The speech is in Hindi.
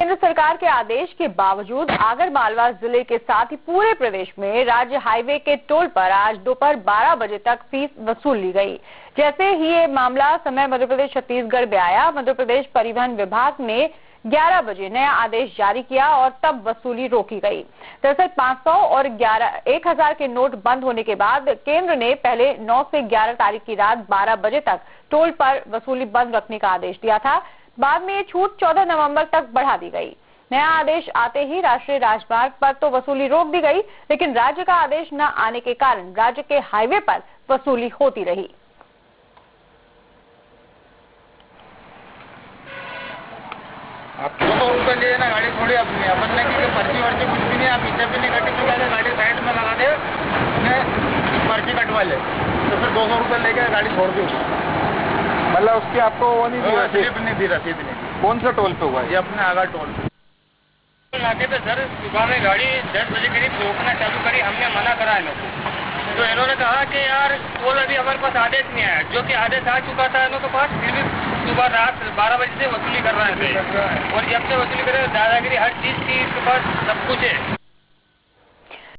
केंद्र सरकार के आदेश के बावजूद आगरमालवा जिले के साथ ही पूरे प्रदेश में राज्य हाईवे के टोल पर आज दोपहर 12 बजे तक फीस वसूल ली गई। जैसे ही ये मामला समय मध्य प्रदेश छत्तीसगढ़ में आया, मध्य प्रदेश परिवहन विभाग ने 11 बजे नया आदेश जारी किया और तब वसूली रोकी गई। दरअसल 500 और 1000 के नोट बंद होने के बाद केंद्र ने पहले 9 से 11 तारीख की रात 12 बजे तक टोल पर वसूली बंद रखने का आदेश दिया था। बाद में ये छूट 14 नवंबर तक बढ़ा दी गई। नया आदेश आते ही राष्ट्रीय राजमार्ग पर तो वसूली रोक दी गई, लेकिन राज्य का आदेश न आने के कारण राज्य के हाईवे पर वसूली होती रही। आप 200 रुपये लिए ना गाड़ी थोड़ी अपनी अपन ने की पर्ची वर्ची कुछ भी नहीं, आप पीछे भी नहीं कटी तो गाड़ी साइड में लगा दे, पर्ची कटवा ले तो फिर 200 रुपये लेके गाड़ी छोड़ दी। मतलब उसकी आपको वो नहीं दी रसीद नहीं दी, रसीद नहीं दी। कौन सा टोल पे हुआ है? ये अपने आगा टोल पे लाके पे सर सुबह में गाड़ी 10 बजे करीब रोकना चालू करी, हमने मना करा है लोगों को। तो इन्होंने कहा कि यार टोल अभी हमारे पास आदेश नहीं आया, जो कि आदेश आ चुका था इन्हों के पास, फिर भी सुबह रात 12 बजे से वसूली कर रहे थे। और जब से वसूली करे दादागिरी हर चीज की इसके पास सब कुछ है।